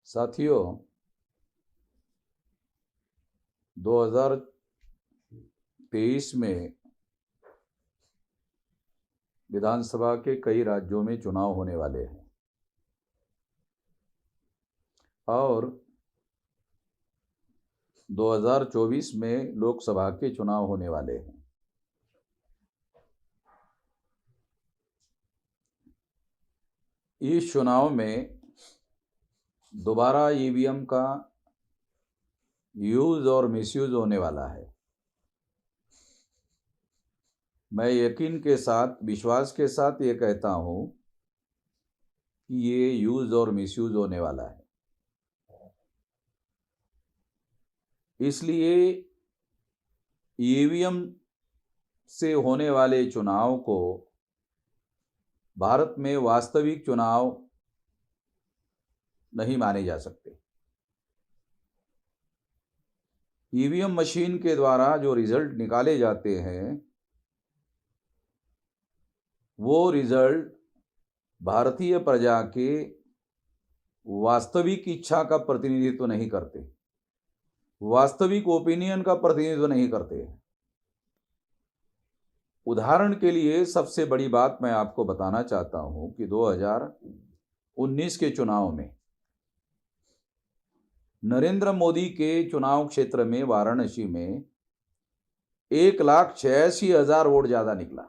साथियों, 2023 में विधानसभा के कई राज्यों में चुनाव होने वाले हैं और 2024 में लोकसभा के चुनाव होने वाले हैं। इस चुनाव में दोबारा ईवीएम का यूज और मिसयूज होने वाला है। मैं यकीन के साथ, विश्वास के साथ ये कहता हूं कि ये यूज और मिसयूज होने वाला है। इसलिए ईवीएम से होने वाले चुनाव को भारत में वास्तविक चुनाव नहीं माने जा सकते। ईवीएम मशीन के द्वारा जो रिजल्ट निकाले जाते हैं वो रिजल्ट भारतीय प्रजा के वास्तविक इच्छा का प्रतिनिधित्व नहीं करते, वास्तविक ओपिनियन का प्रतिनिधित्व नहीं करते। उदाहरण के लिए सबसे बड़ी बात मैं आपको बताना चाहता हूं कि 2019 के चुनाव में नरेंद्र मोदी के चुनाव क्षेत्र में वाराणसी में 1,86,000 वोट ज्यादा निकला।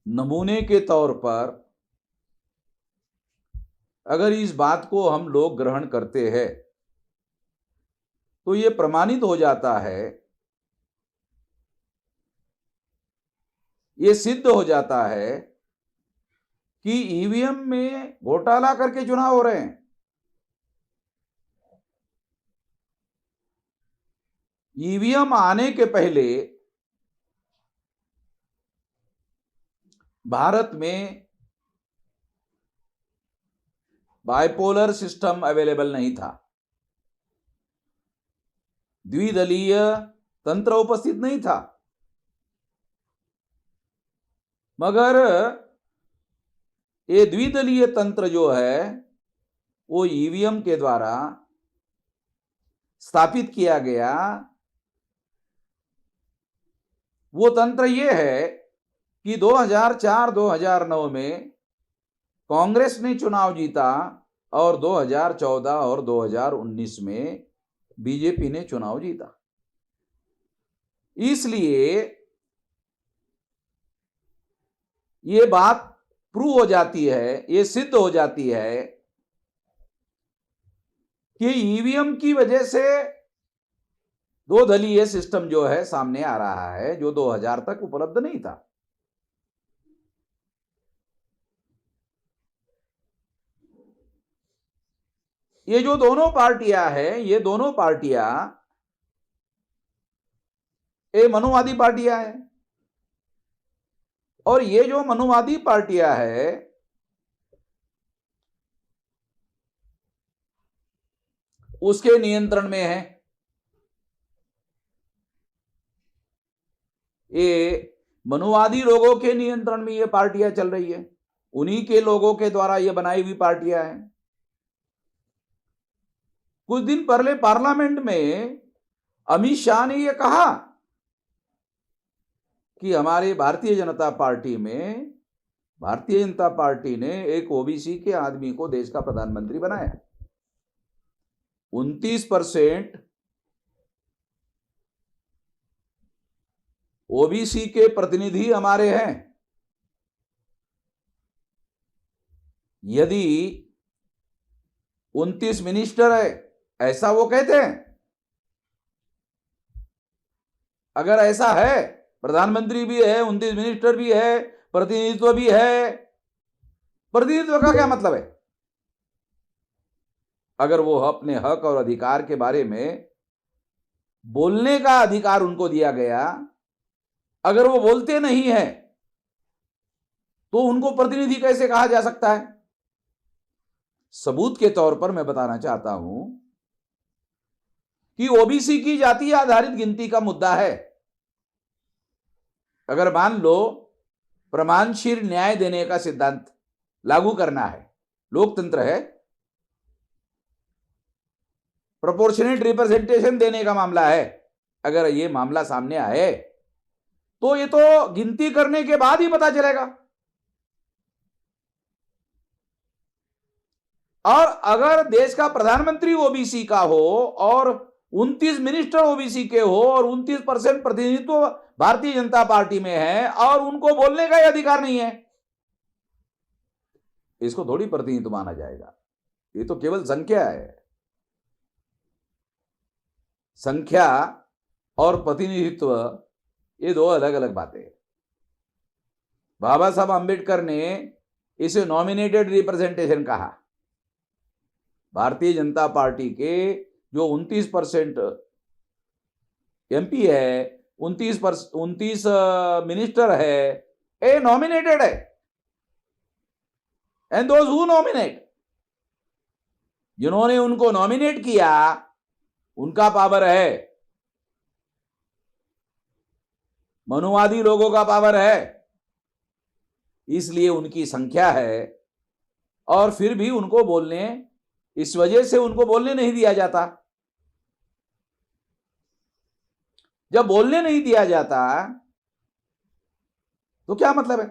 नमूने के तौर पर अगर इस बात को हम लोग ग्रहण करते हैं तो ये प्रमाणित हो जाता है, ये सिद्ध हो जाता है कि ईवीएम में घोटाला करके चुनाव हो रहे हैं। ईवीएम आने के पहले भारत में बाइपोलर सिस्टम अवेलेबल नहीं था, द्विदलीय तंत्र उपस्थित नहीं था। मगर ये द्विदलीय तंत्र जो है वो ईवीएम के द्वारा स्थापित किया गया। वो तंत्र ये है कि 2004-2009 में कांग्रेस ने चुनाव जीता और 2014 और 2019 में बीजेपी ने चुनाव जीता। इसलिए ये बात प्रूव हो जाती है, ये सिद्ध हो जाती है कि ईवीएम की वजह से दो दलीय सिस्टम जो है सामने आ रहा है, जो 2000 तक उपलब्ध नहीं था। ये जो दोनों पार्टियां हैं, ये दोनों पार्टियां ये मनुवादी पार्टियां हैं और ये जो मनुवादी पार्टियां हैं उसके नियंत्रण में है। ये मनुवादी लोगों के नियंत्रण में ये पार्टियां चल रही है, उन्हीं के लोगों के द्वारा ये बनाई हुई पार्टियां हैं। कुछ दिन पहले पार्लियामेंट में अमित शाह ने यह कहा कि हमारे भारतीय जनता पार्टी ने एक ओबीसी के आदमी को देश का प्रधानमंत्री बनाया। 29% ओबीसी के प्रतिनिधि हमारे हैं। यदि 29 मिनिस्टर है, ऐसा वो कहते हैं। अगर ऐसा है, प्रधानमंत्री भी है, 29 मिनिस्टर भी है, प्रतिनिधित्व भी है, प्रतिनिधित्व का क्या मतलब है? अगर वो अपने हक और अधिकार के बारे में बोलने का अधिकार उनको दिया गया, अगर वो बोलते नहीं है तो उनको प्रतिनिधि कैसे कहा जा सकता है? सबूत के तौर पर मैं बताना चाहता हूं कि ओबीसी की जाति आधारित गिनती का मुद्दा है। अगर मान लो प्रमाणशील न्याय देने का सिद्धांत लागू करना है, लोकतंत्र है, प्रोपोर्शनेट रिप्रेजेंटेशन देने का मामला है। अगर ये मामला सामने आए तो ये तो गिनती करने के बाद ही पता चलेगा। और अगर देश का प्रधानमंत्री ओबीसी का हो और 29 मिनिस्टर ओबीसी के हो और 29% प्रतिनिधित्व भारतीय जनता पार्टी में है और उनको बोलने का ही अधिकार नहीं है, इसको थोड़ी प्रतिनिधित्व माना जाएगा। ये तो केवल संख्या है। संख्या और प्रतिनिधित्व ये दो अलग अलग बातें हैं। बाबा साहब अंबेडकर ने इसे नॉमिनेटेड रिप्रेजेंटेशन कहा। भारतीय जनता पार्टी के जो 29% एमपी है, 29 मिनिस्टर है, ए नॉमिनेटेड है। एंड दोज हु नॉमिनेट, जिन्होंने उनको नॉमिनेट किया उनका पावर है, मनुवादी लोगों का पावर है, इसलिए उनकी संख्या है। और फिर भी उनको बोलने, इस वजह से उनको बोलने नहीं दिया जाता। जब बोलने नहीं दिया जाता तो क्या मतलब है?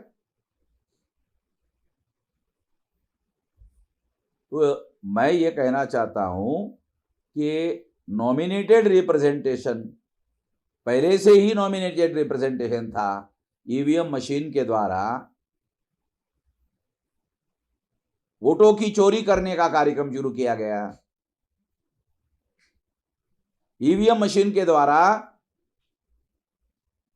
तो मैं ये कहना चाहता हूं कि नॉमिनेटेड रिप्रेजेंटेशन, पहले से ही नॉमिनेटेड रिप्रेजेंटेशन था। ईवीएम मशीन के द्वारा वोटों की चोरी करने का कार्यक्रम शुरू किया गया। ईवीएम मशीन के द्वारा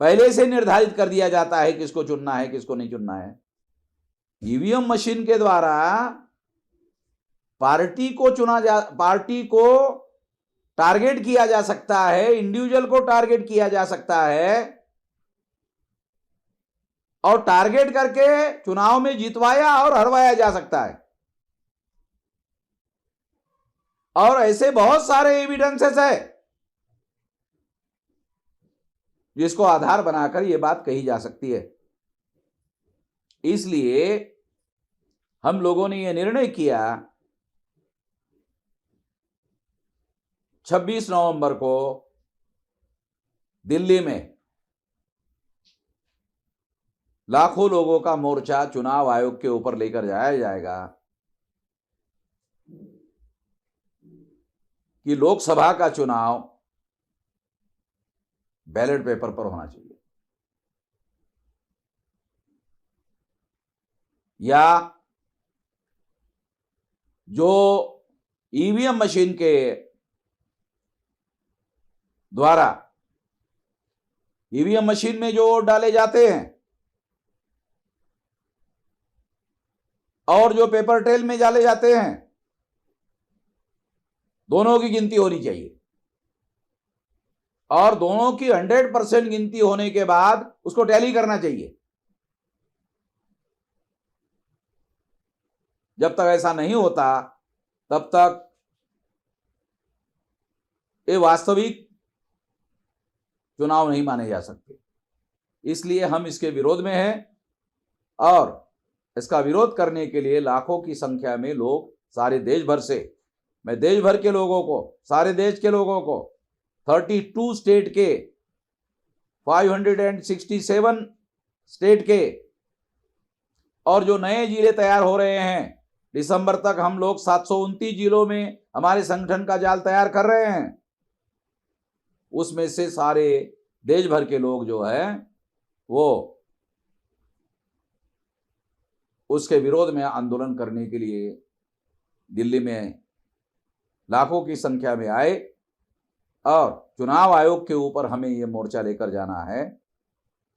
पहले से निर्धारित कर दिया जाता है किसको चुनना है, किसको नहीं चुनना है। ईवीएम मशीन के द्वारा पार्टी को टारगेट किया जा सकता है, इंडिविजुअल को टारगेट किया जा सकता है और टारगेट करके चुनाव में जितवाया और हरवाया जा सकता है। और ऐसे बहुत सारे एविडेंसेस है जिसको आधार बनाकर यह बात कही जा सकती है। इसलिए हम लोगों ने यह निर्णय किया 26 नवंबर को दिल्ली में लाखों लोगों का मोर्चा चुनाव आयोग के ऊपर लेकर जाया जाएगा कि लोकसभा का चुनाव बैलेट पेपर पर होना चाहिए, या जो ईवीएम मशीन के द्वारा ईवीएम मशीन में जो वोट डाले जाते हैं और जो पेपर ट्रेल में डाले जाते हैं, दोनों की गिनती होनी चाहिए। और दोनों की 100% गिनती होने के बाद उसको टैली करना चाहिए। जब तक ऐसा नहीं होता तब तक ये वास्तविक चुनाव नहीं माने जा सकते। इसलिए हम इसके विरोध में हैं और इसका विरोध करने के लिए लाखों की संख्या में लोग सारे देश भर से, मैं देश भर के लोगों को, सारे देश के लोगों को, 32 स्टेट के, 567 स्टेट के और जो नए जिले तैयार हो रहे हैं, दिसंबर तक हम लोग 729 जिलों में हमारे संगठन का जाल तैयार कर रहे हैं। उसमें से सारे देश भर के लोग जो है वो उसके विरोध में आंदोलन करने के लिए दिल्ली में लाखों की संख्या में आए और चुनाव आयोग के ऊपर हमें ये मोर्चा लेकर जाना है।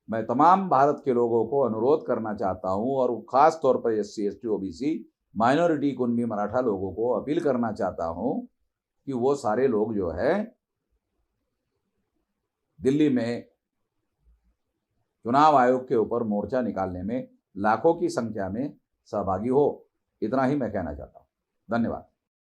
मैं तमाम भारत के लोगों को अनुरोध करना चाहता हूं और खास तौर पर SC ST OBC minority कुनबी Maratha लोगों को अपील करना चाहता हूं कि वो सारे लोग जो है दिल्ली में चुनाव आयोग के ऊपर मोर्चा निकालने में लाखों की संख्या में सहभागी हो। इतना ही मैं कहना चाहता हूं। धन्यवाद।